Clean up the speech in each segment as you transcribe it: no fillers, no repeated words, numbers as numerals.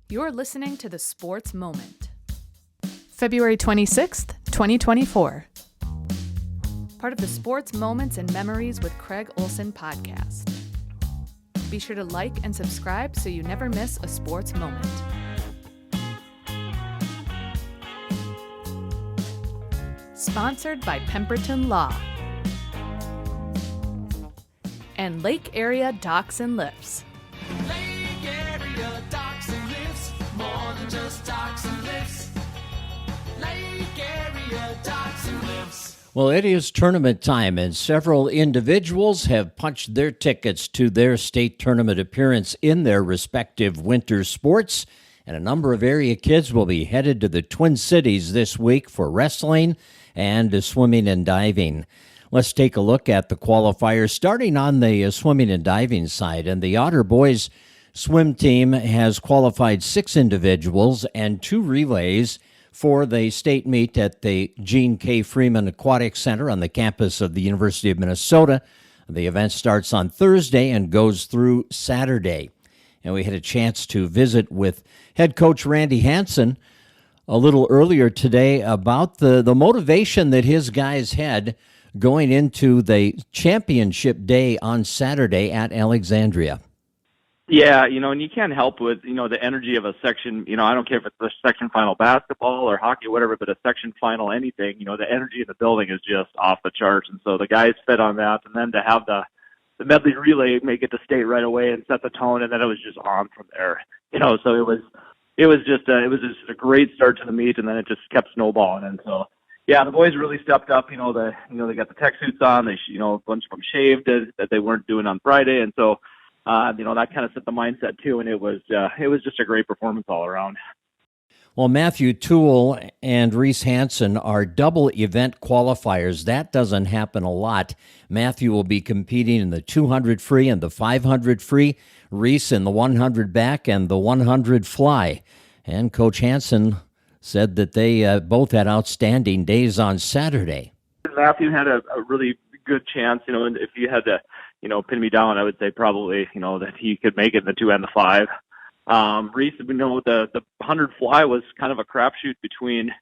You're listening to The Sports Moment. February 26th, 2024. Part of the Sports Moments and Memories with Craig Olson podcast. Be sure to like and subscribe so you never miss a sports moment. Sponsored by Pemberton Law and Lake Area Docks and Lifts. Lake Area Docks and Lifts, more than just docks and lifts. Lake Area Docks and Lifts. Well, it is tournament time, and several individuals have punched their tickets to their state tournament appearance in their respective winter sports, and a number of area kids will be headed to the Twin Cities this week for wrestling and swimming and diving. Let's take a look at the qualifiers, starting on the swimming and diving side. And the Otter boys swim team has qualified 6 individuals and 2 relays for the state meet at the Gene K. Freeman Aquatic Center on the campus of the University of Minnesota. The event starts on Thursday and goes through Saturday. And we had a chance to visit with head coach Randy Hansen a little earlier today about the motivation that his guys had going into the championship day on Saturday at Alexandria. Yeah, and you can't help with, the energy of a section, I don't care if it's a section final basketball or hockey or whatever, but a section final anything, the energy in the building is just off the charts. And so the guys fed on that. And then to have the medley relay make it to state right away and set the tone, and then it was just on from there. So it was just a great start to the meet, and then it just kept snowballing. And so, yeah, the boys really stepped up. They got the tech suits on. They, a bunch of them shaved that they weren't doing on Friday, and so, that kind of set the mindset too. And it was just a great performance all around. Well, Matthew Toole and Reese Hansen are double event qualifiers. That doesn't happen a lot. Matthew will be competing in the 200 free and the 500 free. Reese in the 100 back and the 100 fly. And Coach Hansen said that they both had outstanding days on Saturday. Matthew had a really good chance, and if you had to, pin me down, I would say probably, that he could make it in the 2 and the 5. Reese, the 100 fly was kind of a crapshoot between,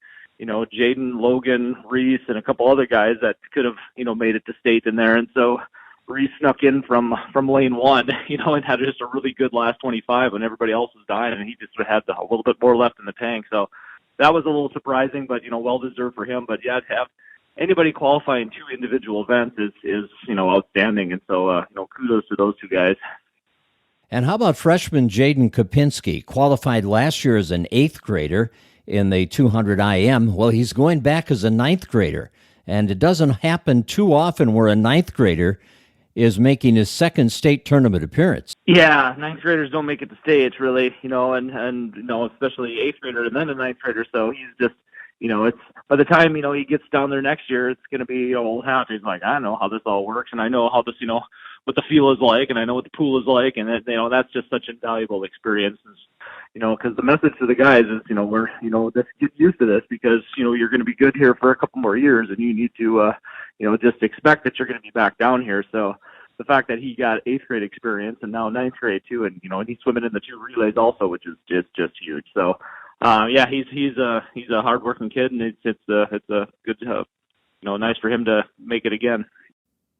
Jaden, Logan, Reese, and a couple other guys that could have, made it to state in there. And so Reese snuck in from lane 1, and had just a really good last 25 when everybody else was dying, and he just had a little bit more left in the tank. So that was a little surprising, but, well-deserved for him. But, yeah, to have anybody qualifying 2 individual events is outstanding. And so, kudos to those 2 guys. And how about freshman Jaden Kopinski, qualified last year as an 8th grader in the 200 IM? Well, he's going back as a 9th grader, and it doesn't happen too often where a 9th grader is making his 2nd state tournament appearance. Yeah, 9th graders don't make it to states, really, and especially 8th grader and then a 9th grader. So he's just, it's by the time, he gets down there next year, it's going to be old hat. He's like, I know how this all works, and I know how this, what the feel is like, and I know what the pool is like, and that's just such a valuable experience. Because the message to the guys is, let's get used to this, because you're going to be good here for a couple more years, and you need to, just expect that you're going to be back down here. So the fact that he got 8th grade experience and now 9th grade too, and and he's swimming in the 2 relays also, which is just huge. So yeah, he's a hardworking kid, and it's a good, nice for him to make it again.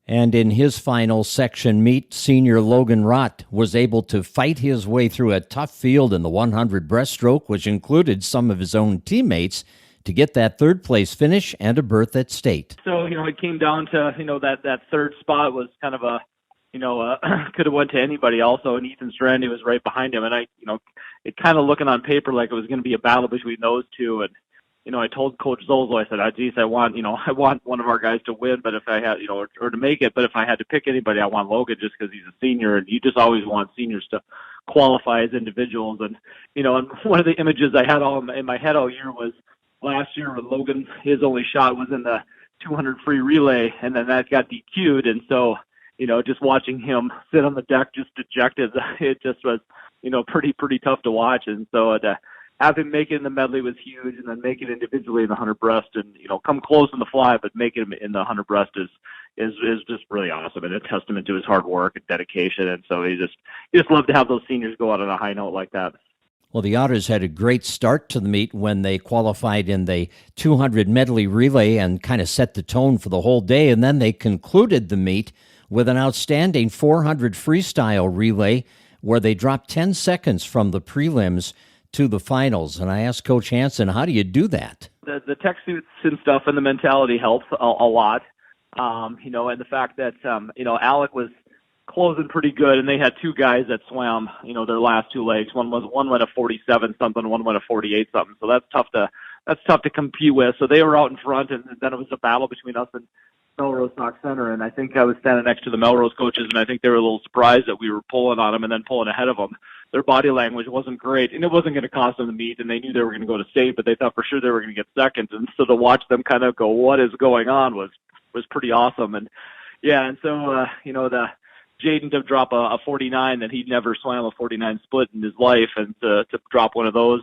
And in his final section meet, senior Logan Rott was able to fight his way through a tough field in the 100 breaststroke, which included some of his own teammates, to get that 3rd place finish and a berth at state. So, it came down to, that 3rd spot was kind of a, could have went to anybody also, and Ethan Strandy was right behind him. And it kind of looking on paper like it was going to be a battle between those 2. And, I told Coach Zolzo, I said, I want one of our guys to win, but if I had, or to make it, but if I had to pick anybody, I want Logan just because he's a senior, and you just always want seniors to qualify as individuals. And, and one of the images I had all in my head all year was last year when Logan, his only shot was in the 200 free relay, and then that got DQ'd. And so, just watching him sit on the deck just dejected, it just was, pretty tough to watch. And so to have him make it in the medley was huge, and then make it individually in the 100 breast, and come close in the fly, but make it in the 100 breast is just really awesome, and a testament to his hard work and dedication. And so you just love to have those seniors go out on a high note like that. Well, the Otters had a great start to the meet when they qualified in the 200 medley relay and kind of set the tone for the whole day. And then they concluded the meet with an outstanding 400 freestyle relay where they dropped 10 seconds from the prelims to the finals. And I asked Coach Hansen, how do you do that? The tech suits and stuff and the mentality helps a lot. And the fact that, Alec was closing pretty good, and they had two guys that swam, their last two legs. One went a 47 something, one went a 48 something. So that's tough to compete with. So they were out in front, and then it was a battle between us and Melrose Stock Center. And I think I was standing next to the Melrose coaches, and I think they were a little surprised that we were pulling on them and then pulling ahead of them. Their body language wasn't great, and it wasn't going to cost them the meet, and they knew they were going to go to state, but they thought for sure they were going to get second. And so to watch them kind of go, what is going on, was pretty awesome. And yeah, and so the Jaden to drop a 49 that he'd never swam a 49 split in his life, and to drop one of those,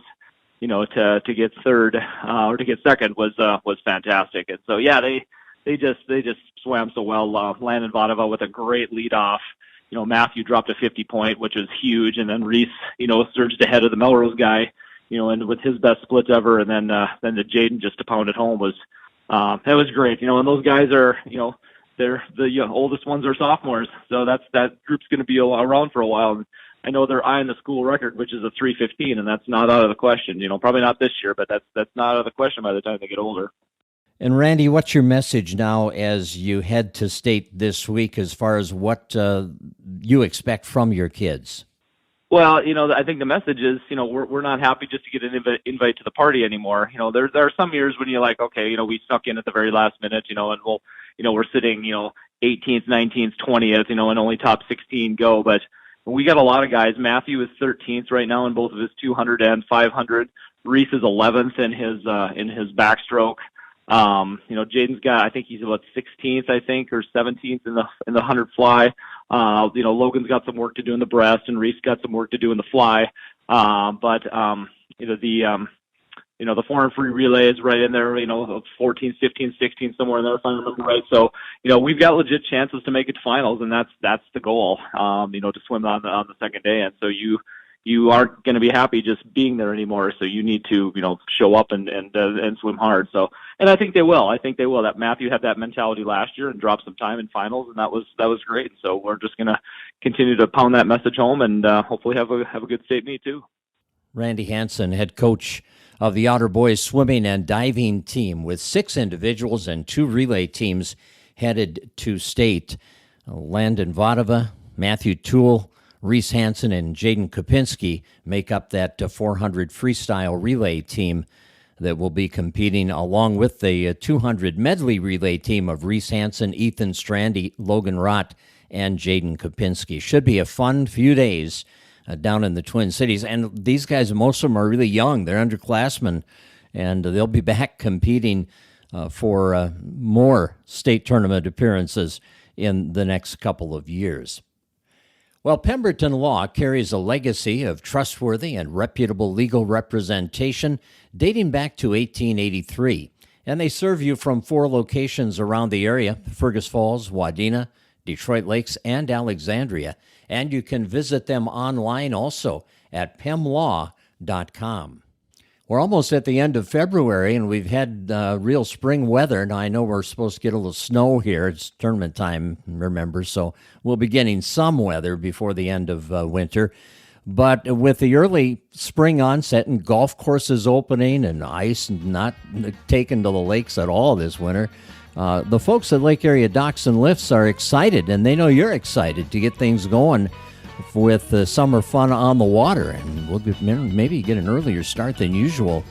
to get third or to get second was fantastic. And so yeah, they just swam so well. Landon Vadova with a great lead off. Matthew dropped a 50 point, which was huge, and then Reese, surged ahead of the Melrose guy, and with his best split ever, and then the Jaden just to pound it home was that was great. And those guys are, they're the oldest ones are sophomores, so that group's going to be around for a while. And I know they're eyeing the school record, which is a 3:15, and that's not out of the question. Probably not this year, but that's not out of the question by the time they get older. And Randy, what's your message now as you head to state this week as far as what you expect from your kids? Well, I think the message is, we're not happy just to get an invite to the party anymore. There are some years when you're like, okay, we snuck in at the very last minute, and we're sitting, 18th, 19th, 20th, and only top 16 go. But we got a lot of guys. Matthew is 13th right now in both of his 200 and 500. Reese is 11th in his backstroke. Jaden's got, I think he's about 16th, or 17th in the 100 fly. Logan's got some work to do in the breast, and Reese got some work to do in the fly. The 400 free relay is right in there, 14th, 15th, 16th, somewhere in there, if I remember right. So, we've got legit chances to make it to finals, and that's the goal, to swim on the second day. And so you aren't going to be happy just being there anymore. So you need to, show up and swim hard. So, and I think they will. That Matthew had that mentality last year and dropped some time in finals, and that was great. So we're just going to continue to pound that message home, and hopefully have a good state meet too. Randy Hansen, head coach of the Otter boys swimming and diving team, with 6 individuals and 2 relay teams headed to state. Landon Vadova, Matthew Toole, Reese Hansen, and Jaden Kopinski make up that 400 freestyle relay team that will be competing along with the 200 medley relay team of Reese Hansen, Ethan Strandy, Logan Rott, and Jaden Kopinski. Should be a fun few days down in the Twin Cities. And these guys, most of them are really young. They're underclassmen, and they'll be back competing for more state tournament appearances in the next couple of years. Well, Pemberton Law carries a legacy of trustworthy and reputable legal representation dating back to 1883, and they serve you from 4 locations around the area: Fergus Falls, Wadena, Detroit Lakes, and Alexandria. And you can visit them online also at pemlaw.com. We're almost at the end of February, and we've had real spring weather. Now, I know we're supposed to get a little snow here. It's tournament time, remember, so we'll be getting some weather before the end of winter. But with the early spring onset and golf courses opening and ice not taken to the lakes at all this winter, the folks at Lake Area Docks and Lifts are excited, and they know you're excited to get things going with summer fun on the water, and we'll maybe get an earlier start than usual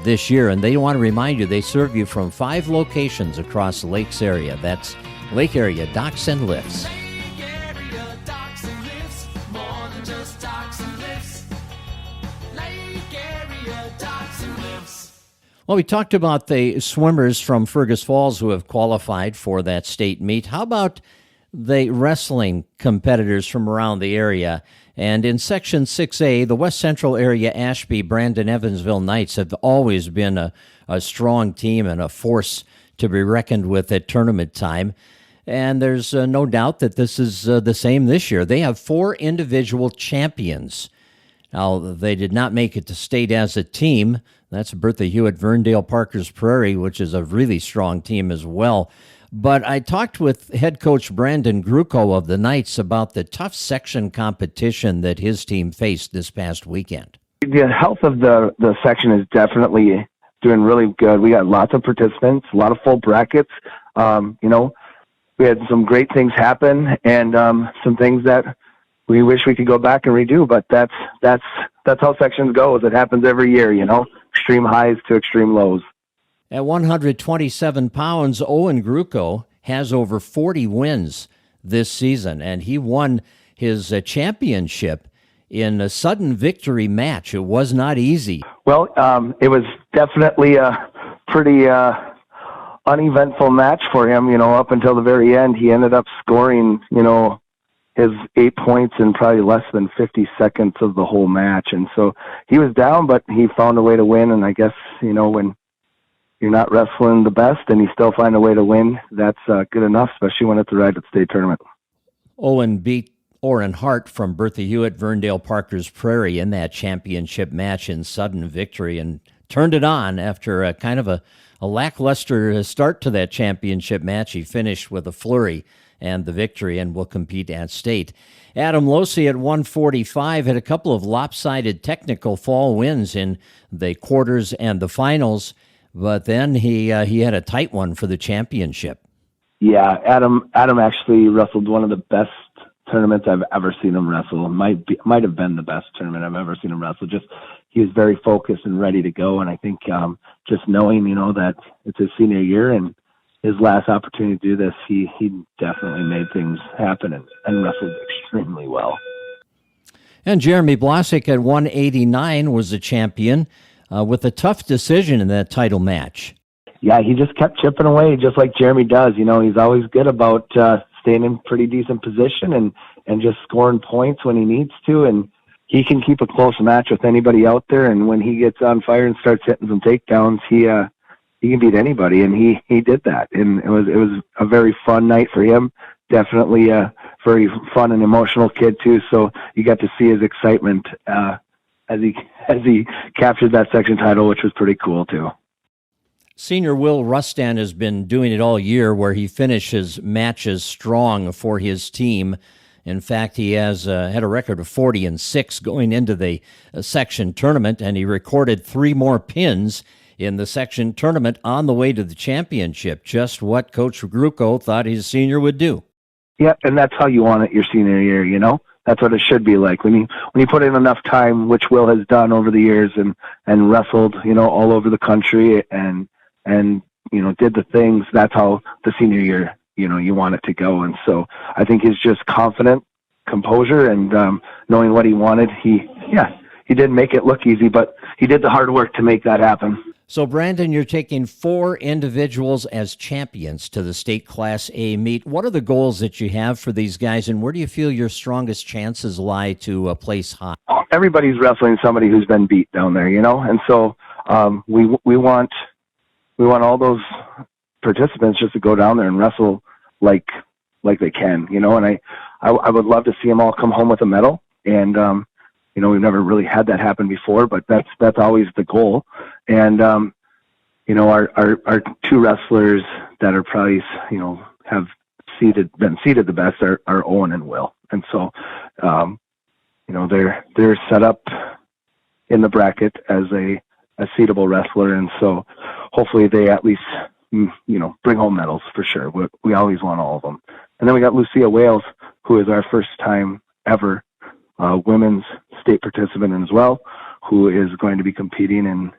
this year. And they want to remind you they serve you from 5 locations across the lakes area. That's Lake Area Docks and Lifts. Lake Area Docks and Lifts, more than just docks and lifts. Lake Area Docks and Lifts. Well, we talked about the swimmers from Fergus Falls who have qualified for that state meet. How about the wrestling competitors from around the area? And in Section 6A, the West Central area Ashby-Brandon-Evansville Knights have always been a strong team and a force to be reckoned with at tournament time. And there's no doubt that this is the same this year. They have 4 individual champions. Now, they did not make it to state as a team. That's Bertha Hewitt, Verndale, Parkers Prairie, which is a really strong team as well. But I talked with head coach Brandon Gruchow of the Knights about the tough section competition that his team faced this past weekend. The health of the section is definitely doing really good. We got lots of participants, a lot of full brackets. We had some great things happen and some things that we wish we could go back and redo, but that's how sections go. It happens every year, extreme highs to extreme lows. At 127 pounds, Owen Gruchow has over 40 wins this season, and he won his championship in a sudden victory match. It was not easy. Well, it was definitely a pretty uneventful match for him, up until the very end. He ended up scoring, his 8 points in probably less than 50 seconds of the whole match. And so he was down, but he found a way to win. And I guess, when you're not wrestling the best and you still find a way to win, that's good enough, especially when it's right at the state tournament. Owen beat Orrin Hart from Bertha Hewitt, Verndale, Parkers Prairie in that championship match in sudden victory and turned it on after a kind of a lackluster start to that championship match. He finished with a flurry and the victory and will compete at state. Adam Losey at 145 had a couple of lopsided technical fall wins in the quarters and the finals, but then he had a tight one for the championship. Yeah, Adam actually wrestled one of the best tournaments I've ever seen him wrestle. Might have been the best tournament I've ever seen him wrestle. Just he was very focused and ready to go, and I think just knowing that it's his senior year and his last opportunity to do this, he definitely made things happen and wrestled extremely well. And Jeremy Blasick at 189 was the champion with a tough decision in that title match. Yeah, he just kept chipping away just like Jeremy does. He's always good about staying in pretty decent position and just scoring points when he needs to. And he can keep a close match with anybody out there. And when he gets on fire and starts hitting some takedowns, he can beat anybody. And he did that. And it was a very fun night for him. Definitely a very fun and emotional kid too. So you got to see his excitement as he captured that section title, which was pretty cool too. Senior Will Rustan has been doing it all year where he finishes matches strong for his team. In fact, he has had a record of 40-6 going into the section tournament, and he recorded 3 more pins in the section tournament on the way to the championship, just what Coach Gruchow thought his senior would do. Yeah, and that's how you want it your senior year, That's what it should be like. When you put in enough time, which Will has done over the years and wrestled, all over the country and did the things, that's how the senior year, you want it to go. And so I think he's just confident, composure, and knowing what he wanted. He didn't make it look easy, but he did the hard work to make that happen. So, Brandon, you're taking 4 individuals as champions to the state Class A meet. What are the goals that you have for these guys, and where do you feel your strongest chances lie to place high? Everybody's wrestling somebody who's been beat down there, and so we want all those participants just to go down there and wrestle like they can, and I would love to see them all come home with a medal. And, we've never really had that happen before, but that's always the goal. And, our 2 wrestlers that are probably, have been seated the best are Owen and Will. And so, they're set up in the bracket as a seatable wrestler. And so hopefully they at least, bring home medals for sure. We always want all of them. And then we got Lucia Wales, who is our first time ever women's state participant as well, who is going to be competing, and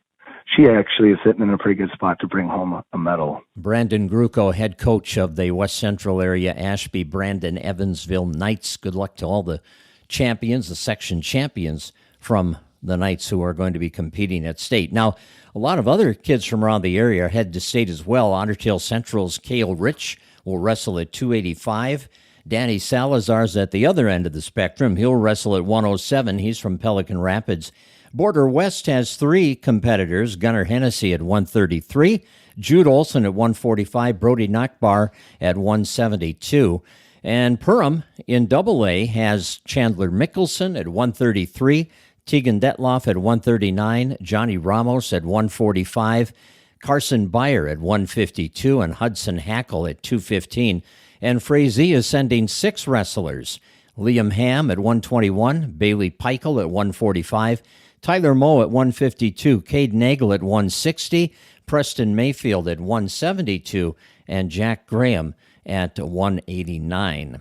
she actually is sitting in a pretty good spot to bring home a medal. Brandon Gruchow, head coach of the West Central area Ashby-Brandon-Evansville Knights. Good luck to all the champions, the section champions from the Knights who are going to be competing at state. Now, a lot of other kids from around the area are headed to state as well. Otter Tail Central's Cale Rich will wrestle at 285. Danny Salazar's at the other end of the spectrum. He'll wrestle at 107. He's from Pelican Rapids. Border West has 3 competitors. Gunnar Hennessy at 133. Jude Olson at 145. Brody Nachbar at 172. And Perham in AA has Chandler Mickelson at 133. Tegan Detloff at 139, Johnny Ramos at 145, Carson Beyer at 152, and Hudson Hackle at 215. And Frazee is sending 6 wrestlers. Liam Ham at 121, Bailey Peichel at 145, Tyler Moe at 152, Cade Nagel at 160, Preston Mayfield at 172, and Jack Graham at 189.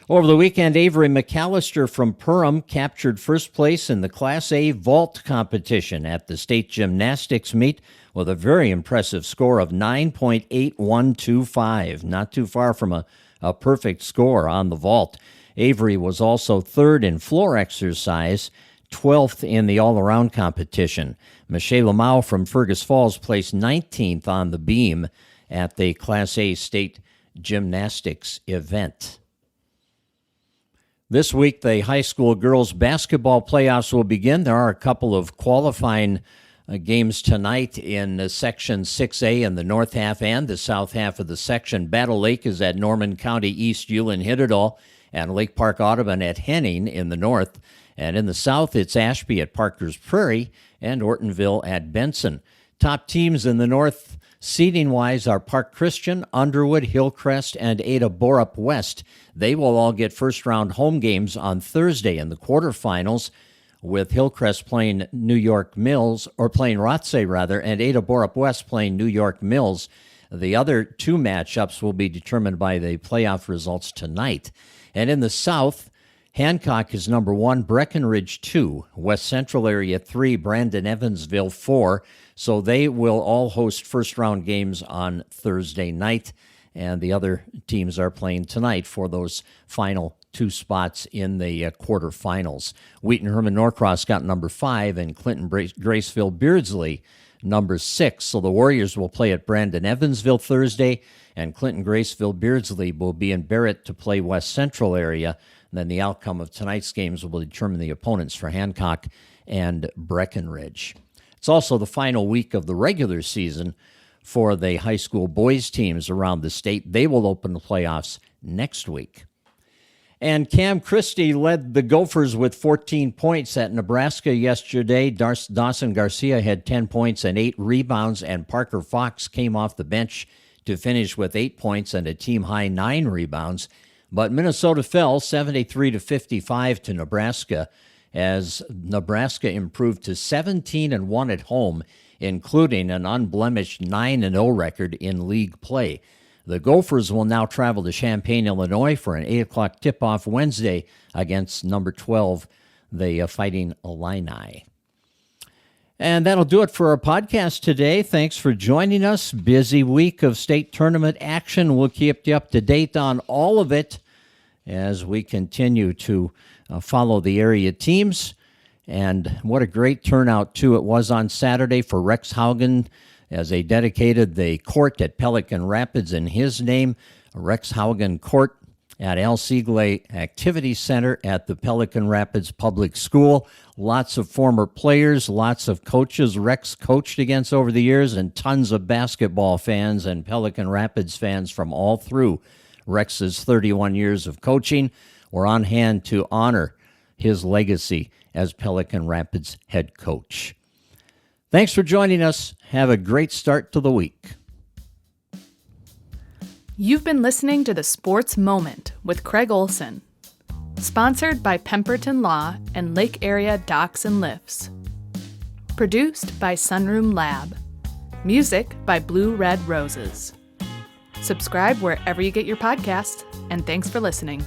Over the weekend, Avery McAllister from Perham captured first place in the Class A vault competition at the state gymnastics meet with a very impressive score of 9.8125. Not too far from a perfect score on the vault. Avery was also third in floor exercise, 12th in the all-around competition. Michelle Lamau from Fergus Falls placed 19th on the beam at the Class A state gymnastics event. This week, the high school girls basketball playoffs will begin. There are a couple of qualifying games tonight in Section 6A in the north half and the south half of the section. Battle Lake is at Norman County East Ulen-Hittedal, and Lake Park Audubon at Henning in the north. And in the south, it's Ashby at Parker's Prairie and Ortonville at Benson. Top teams in the north, seeding-wise, are Park Christian, Underwood, Hillcrest, and Ada Borup West. They will all get first-round home games on Thursday in the quarterfinals, with Hillcrest playing New York Mills, or playing Rothsay, rather, and Ada Borup West playing New York Mills. The other 2 matchups will be determined by the playoff results tonight. And in the south, Hancock is number 1, Breckenridge 2, West Central Area 3, Brandon-Evansville 4. So they will all host first-round games on Thursday night, and the other teams are playing tonight for those final 2 spots in the quarterfinals. Wheaton Herman Norcross got number 5, and Clinton Graceville Beardsley number 6. So the Warriors will play at Brandon-Evansville Thursday, and Clinton Graceville Beardsley will be in Barrett to play West Central Area. And then the outcome of tonight's games will determine the opponents for Hancock and Breckenridge. It's also the final week of the regular season for the high school boys teams around the state. They will open the playoffs next week. And Cam Christie led the Gophers with 14 points at Nebraska yesterday. Dawson Garcia had 10 points and 8 rebounds, and Parker Fox came off the bench to finish with 8 points and a team-high 9 rebounds. But Minnesota fell 73-55 to Nebraska as Nebraska improved to 17-1 at home, including an unblemished 9-0 record in league play. The Gophers will now travel to Champaign, Illinois for an 8 o'clock tip-off Wednesday against number 12, the Fighting Illini. And that'll do it for our podcast today. Thanks for joining us. Busy week of state tournament action. We'll keep you up to date on all of it as we continue to follow the area teams. And what a great turnout, too, it was on Saturday for Rex Haugen as they dedicated the court at Pelican Rapids in his name. Rex Haugen Court at Al Siegle Activity Center at the Pelican Rapids Public School. Lots of former players, lots of coaches Rex coached against over the years, and tons of basketball fans and Pelican Rapids fans from all through Rex's 31 years of coaching were on hand to honor his legacy as Pelican Rapids head coach. Thanks for joining us. Have a great start to the week. You've been listening to The Sports Moment with Craig Olson, sponsored by Pemberton Law and Lake Area Docks and Lifts. Produced by Sunroom Lab. Music by Blue Red Roses. Subscribe wherever you get your podcasts, and thanks for listening.